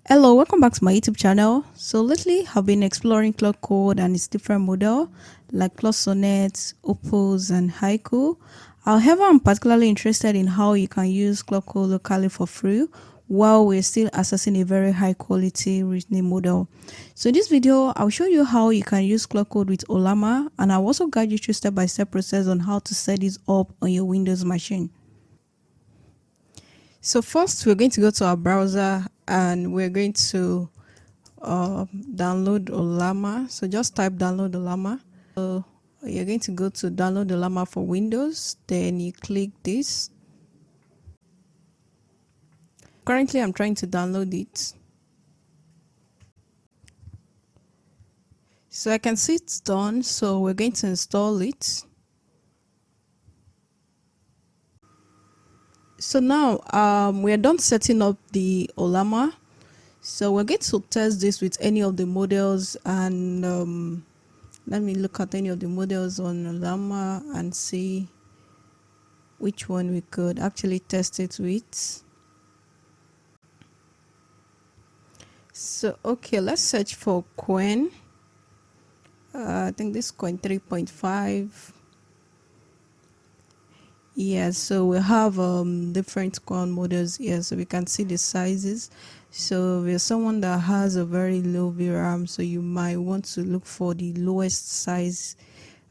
Hello, welcome back to my YouTube channel. So lately I've been exploring Claude Code and its different model like Claude Sonnet, Opus and Haiku. However, I'm particularly interested in how you can use Claude Code locally for free while we're still accessing a very high quality reasoning model. So in this video, I'll show you how you can use Claude Code with Ollama, and I'll also guide you through step-by-step process on how to set this up on your Windows machine. So first we're going to go to our browser and we're going to download Ollama. So just type download Ollama. So you're going to go to download Ollama for Windows, then you click this. Currently I'm trying to download it. So I can see it's done, so we're going to install it. So now we're done setting up the Ollama. So we're going to test this with any of the models, and let me look at any of the models on Ollama and see which one we could actually test it with. So okay, let's search for Quen. I think this Quen 3.5. Yeah, so we have different Quen models here, so we can see the sizes. So if you're someone that has a very low VRAM, so you might want to look for the lowest size.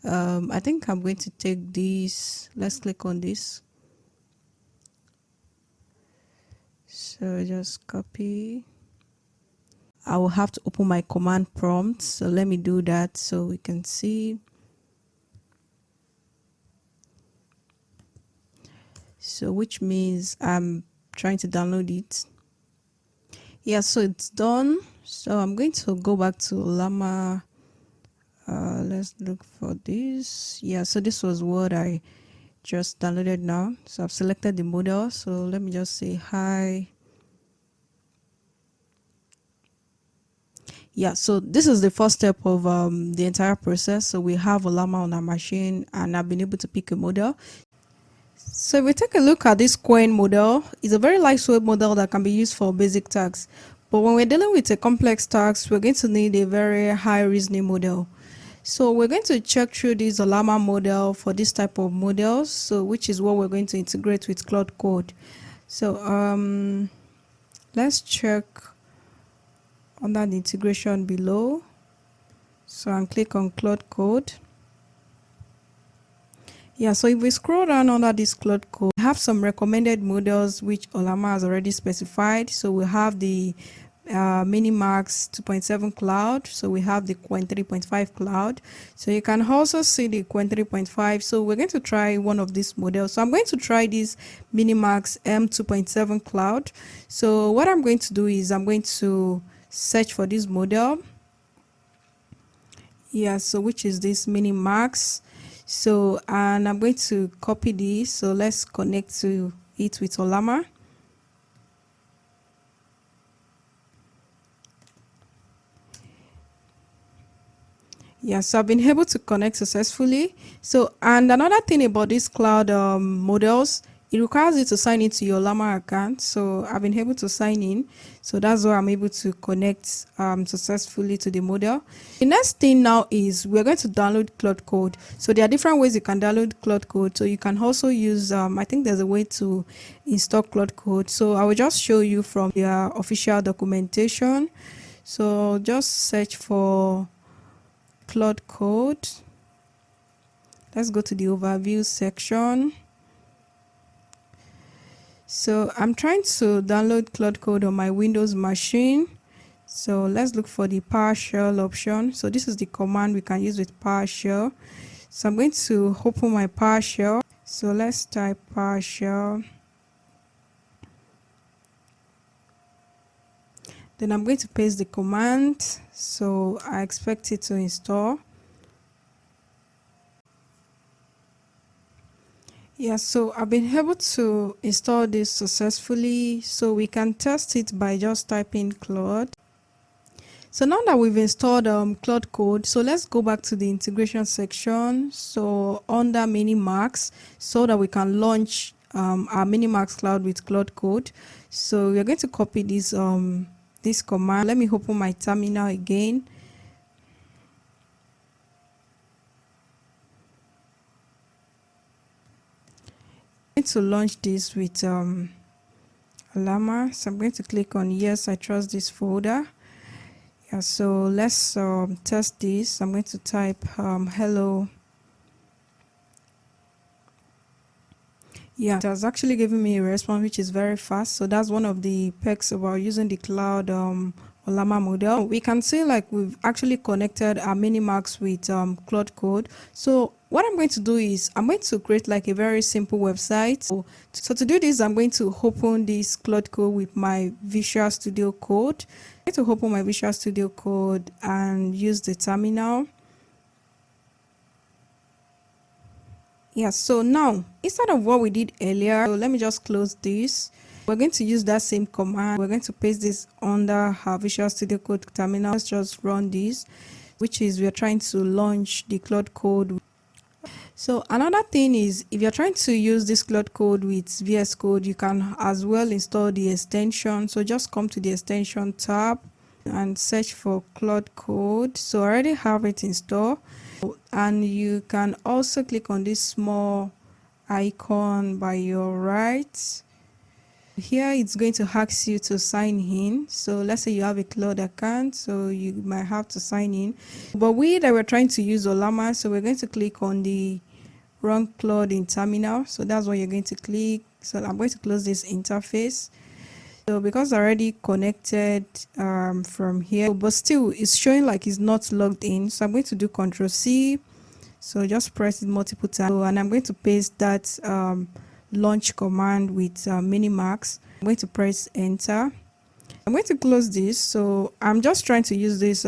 I think I'm going to take this. Let's click on this. So just copy. I will have to open my command prompt, so let me do that so we can see. So which means I'm trying to download it. Yeah, so it's done. So I'm going to go back to Ollama. Let's look for this. Yeah, so this was what I just downloaded now. So I've selected the model. So let me just say hi. Yeah, so this is the first step of the entire process. So we have Ollama on our machine and I've been able to pick a model. So if we take a look at this Quen model, it's a very lightweight model that can be used for basic tasks. But when we're dealing with a complex task, we're going to need a very high reasoning model. So we're going to check through this Ollama model for this type of models, so which is what we're going to integrate with Claude Code. So let's check under the integration below. So I'll click on Claude Code. Yeah, so if we scroll down under this Claude Code, we have some recommended models which Ollama has already specified. So we have the Minimax 2.7 Cloud. So we have the Quen 3.5 Cloud. So you can also see the Quen 3.5. So we're going to try one of these models. So I'm going to try this Minimax M2.7 Cloud. So what I'm going to do is I'm going to search for this model. Yeah, so which is this Minimax. So and I'm going to copy this. So let's connect to it with Ollama. Yeah, so I've been able to connect successfully. So and another thing about these cloud models, it requires you to sign into your Ollama account. So I've been able to sign in. So that's why I'm able to connect successfully to the model. The next thing now is we're going to download Claude Code. So there are different ways you can download Claude Code. So you can also use, I think there's a way to install Claude Code. So I will just show you from their official documentation. So just search for Claude Code. Let's go to the overview section. So I'm trying to download Claude Code on my Windows machine. So let's look for the PowerShell option. So this is the command we can use with PowerShell. So I'm going to open my PowerShell. So let's type PowerShell. Then I'm going to paste the command. So I expect it to install. Yeah, so I've been able to install this successfully. So we can test it by just typing Claude. So now that we've installed Claude Code, so let's go back to the integration section. So under Minimax, so that we can launch our Minimax Cloud with Claude Code. So we're going to copy this this command. Let me open my terminal again. I'm going to launch this with Ollama. So I'm going to click on yes, I trust this folder. Yeah, so let's test this. I'm going to type hello. Yeah, it has actually given me a response which is very fast. So that's one of the perks about using the Claude Ollama model. We can see like we've actually connected our Minimax with Claude Code. So what I'm going to do is I'm going to create like a very simple website. So to do this, I'm going to open this Claude Code with my Visual Studio Code. I'm going to open my Visual Studio Code and use the terminal. Yeah, so now instead of what we did earlier, so let me just close this. We're going to use that same command. We're going to paste this under our Visual Studio Code terminal. Let's just run this, which is we're trying to launch the Claude Code. So another thing is, if you're trying to use this Claude Code with VS Code, you can as well install the extension. So just come to the extension tab and search for Claude Code. So I already have it installed. And you can also click on this small icon by your right. Here it's going to ask you to sign in. So let's say you have a Claude account, so you might have to sign in. But we're trying to use Ollama, so we're going to click on the run Claude in terminal. So that's what you're going to click. So I'm going to close this interface. So because I already connected from here, but still it's showing like it's not logged in. So I'm going to do Ctrl+C. So just press it multiple times. So, and I'm going to paste that launch command with Minimax. I'm going to press enter. I'm going to close this. So I'm just trying to use this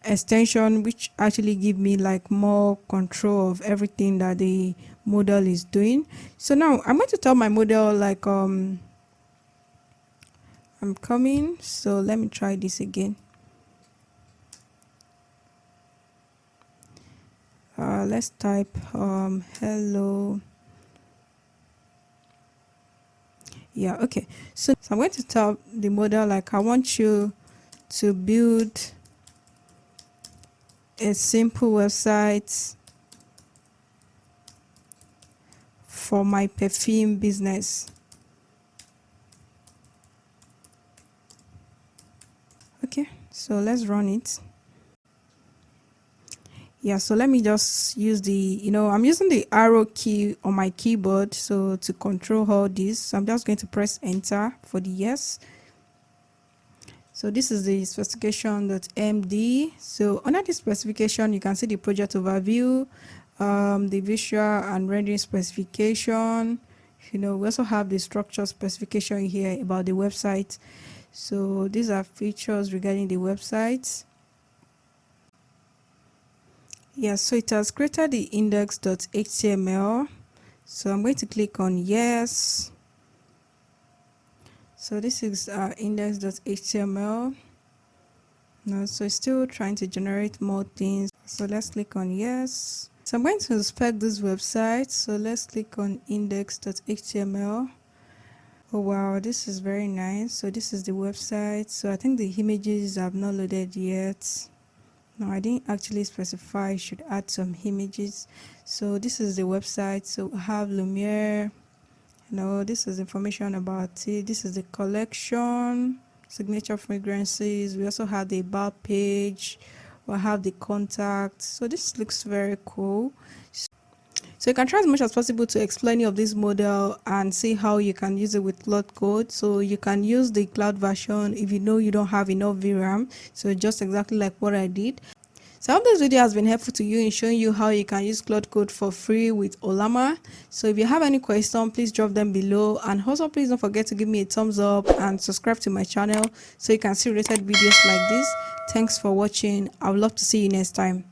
extension, which actually give me like more control of everything that the model is doing. So now I'm going to tell my model like I'm coming. So let me try this again. Let's type hello. Yeah, okay. So I'm going to tell the model like I want you to build a simple website for my perfume business. Okay, so let's run it. Yeah, so let me just use the, I'm using the arrow key on my keyboard, so to control all this. So I'm just going to press enter for the yes. So this is the specification.md. So under this specification, you can see the project overview, the visual and rendering specification. We also have the structure specification here about the website. So these are features regarding the website. Yes, so it has created the index.html. So I'm going to click on yes. So this is index.html. No, so it's still trying to generate more things. So let's click on yes. So I'm going to inspect this website. So let's click on index.html. Oh wow, this is very nice. So this is the website. So I think the images have not loaded yet. No, I didn't actually specify I should add some images. So this is the website. So we have Lumiere. This is information about it. This is the collection, signature fragrances. We also have the about page. We have the contact. So this looks very cool. So you can try as much as possible to explore any of this model and see how you can use it with Claude Code. So you can use the cloud version if you know you don't have enough VRAM. So just exactly like what I did. So I hope this video has been helpful to you in showing you how you can use Claude Code for free with Ollama. So if you have any questions, please drop them below. And also please don't forget to give me a thumbs up and subscribe to my channel so you can see related videos like this. Thanks for watching. I would love to see you next time.